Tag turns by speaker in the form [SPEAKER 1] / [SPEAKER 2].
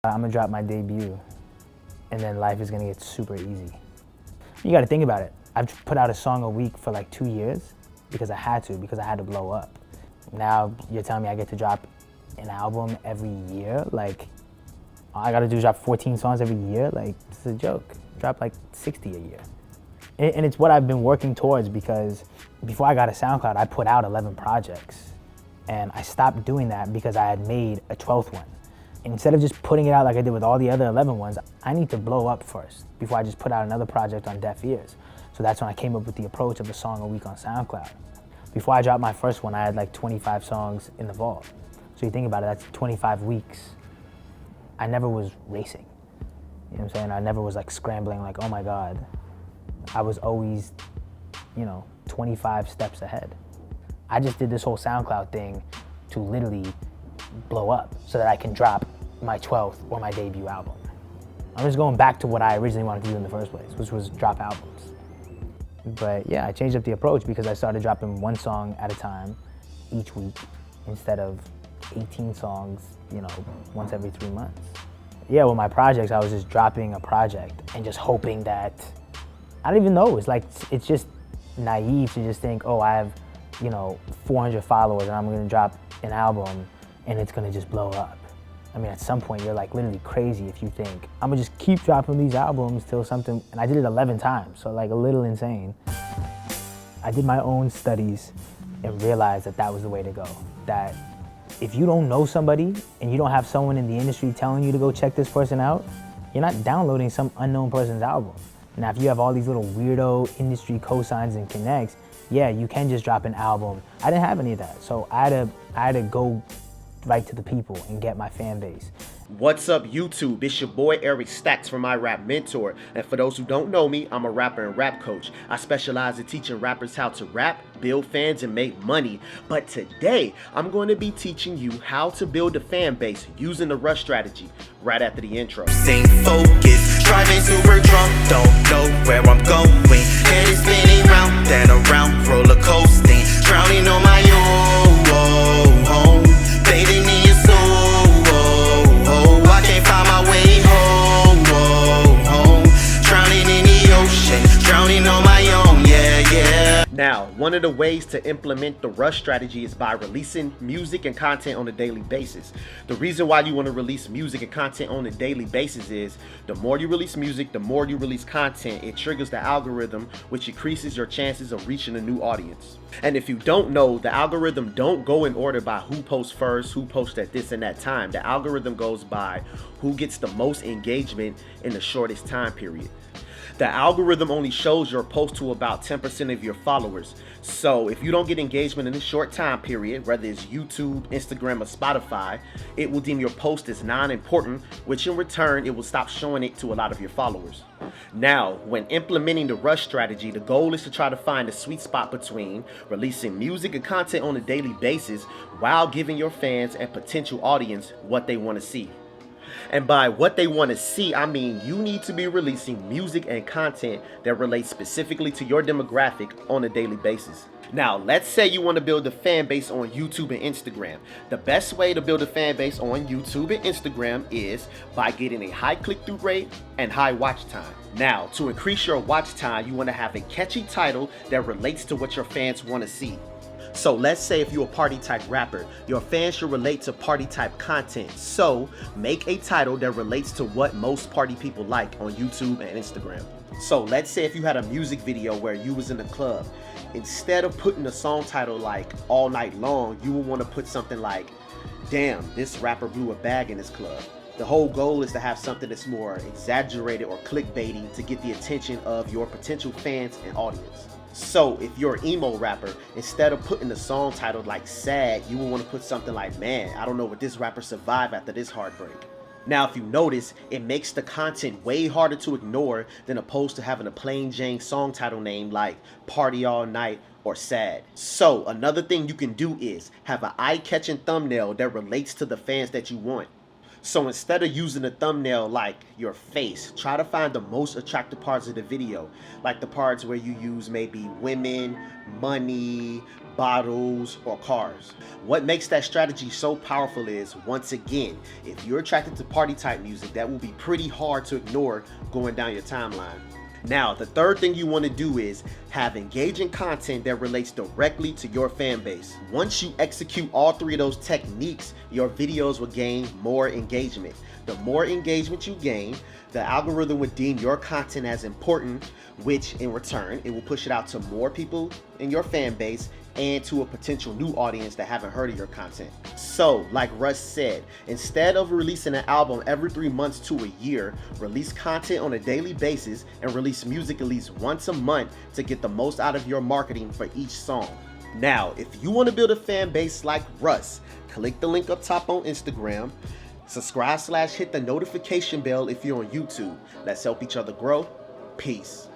[SPEAKER 1] I'm gonna drop my debut, and then life is gonna get super easy. You gotta think about it. I've put out a song a week for like 2 years because I had to blow up. Now you're telling me I get to drop an album every year? Like, all I gotta do is drop 14 songs every year? Like, it's a joke. Drop like 60 a year. And it's what I've been working towards, because before I got a SoundCloud, I put out 11 projects. And I stopped doing that because I had made a 12th one. And instead of just putting it out like I did with all the other 11 ones, I need to blow up first before I just put out another project on deaf ears. So that's when I came up with the approach of a song a week on SoundCloud. Before I dropped my first one, I had like 25 songs in the vault. So you think about it, that's 25 weeks. I never was racing. You know what I'm saying? I never was like scrambling like, oh my God. I was always, 25 steps ahead. I just did this whole SoundCloud thing to literally blow up so that I can drop my 12th or my debut album. I'm just going back to what I originally wanted to do in the first place, which was drop albums. But yeah, I changed up the approach because I started dropping one song at a time each week instead of 18 songs, once every 3 months. Yeah, with my projects, I was just dropping a project and just hoping that, I don't even know, it's just naive to just think, oh, I have, 400 followers and I'm gonna drop an album and it's gonna just blow up. I mean, at some point you're like literally crazy if you think, I'm gonna just keep dropping these albums till something, and I did it 11 times, so like a little insane. I did my own studies and realized that that was the way to go. That if you don't know somebody and you don't have someone in the industry telling you to go check this person out, you're not downloading some unknown person's album. Now, if you have all these little weirdo industry cosigns and connects, yeah, you can just drop an album. I didn't have any of that, so I had to go right to the people and get my fan base.
[SPEAKER 2] What's up, YouTube? It's your boy Eric Stackz from My Rap Mentor, and for those who don't know me, I'm a rapper and rap coach. I specialize in teaching rappers how to rap, build fans, and make money. But today, I'm going to be teaching you how to build a fan base using the Russ strategy right after the intro.
[SPEAKER 3] Stay focused, driving super drunk, don't know where I'm going. Head is spinning round and around, roller coasting, drowning on my own, bathing in your soul. I can't find my way home, drowning in the ocean, drowning on my own, yeah.
[SPEAKER 2] Now, one of the ways to implement the Russ strategy is by releasing music and content on a daily basis. The reason why you want to release music and content on a daily basis is the more you release music, the more you release content, it triggers the algorithm, which increases your chances of reaching a new audience. And if you don't know, the algorithm don't go in order by who posts first, who posts at this and that time. The algorithm goes by who gets the most engagement in the shortest time period. The algorithm only shows your post to about 10% of your followers. So if you don't get engagement in a short time period, whether it's YouTube, Instagram, or Spotify, it will deem your post as non-important, which in return, it will stop showing it to a lot of your followers. Now, when implementing the Russ strategy, the goal is to try to find a sweet spot between releasing music and content on a daily basis while giving your fans and potential audience what they want to see. And by what they want to see, I mean you need to be releasing music and content that relates specifically to your demographic on a daily basis. Now, let's say you want to build a fan base on YouTube and Instagram. The best way to build a fan base on YouTube and Instagram is by getting a high click-through rate and high watch time. Now, to increase your watch time, you want to have a catchy title that relates to what your fans want to see. So let's say if you're a party type rapper, your fans should relate to party type content. So make a title that relates to what most party people like on YouTube and Instagram. So let's say if you had a music video where you was in the club, instead of putting a song title like All Night Long, you would want to put something like, damn, this rapper blew a bag in his club. The whole goal is to have something that's more exaggerated or clickbaity to get the attention of your potential fans and audience. So if you're an emo rapper, instead of putting the song titled like Sad, you will want to put something like, man, I don't know what this rapper survived after this heartbreak. Now, if you notice, it makes the content way harder to ignore than opposed to having a plain Jane song title name like Party All Night or Sad. So another thing you can do is have an eye-catching thumbnail that relates to the fans that you want. So instead of using a thumbnail like your face, try to find the most attractive parts of the video, like the parts where you use maybe women, money, bottles, or cars. What makes that strategy so powerful is, once again, if you're attracted to party type music, that will be pretty hard to ignore going down your timeline. Now, the third thing you want to do is have engaging content that relates directly to your fan base. Once you execute all three of those techniques, your videos will gain more engagement. The more engagement you gain, the algorithm would deem your content as important, which in return, it will push it out to more people in your fan base and to a potential new audience that haven't heard of your content. So, like Russ said, instead of releasing an album every 3 months to a year, release content on a daily basis and release music at least once a month to get the most out of your marketing for each song. Now, if you want to build a fan base like Russ, click the link up top on Instagram, subscribe / hit the notification bell if you're on YouTube. Let's help each other grow. Peace.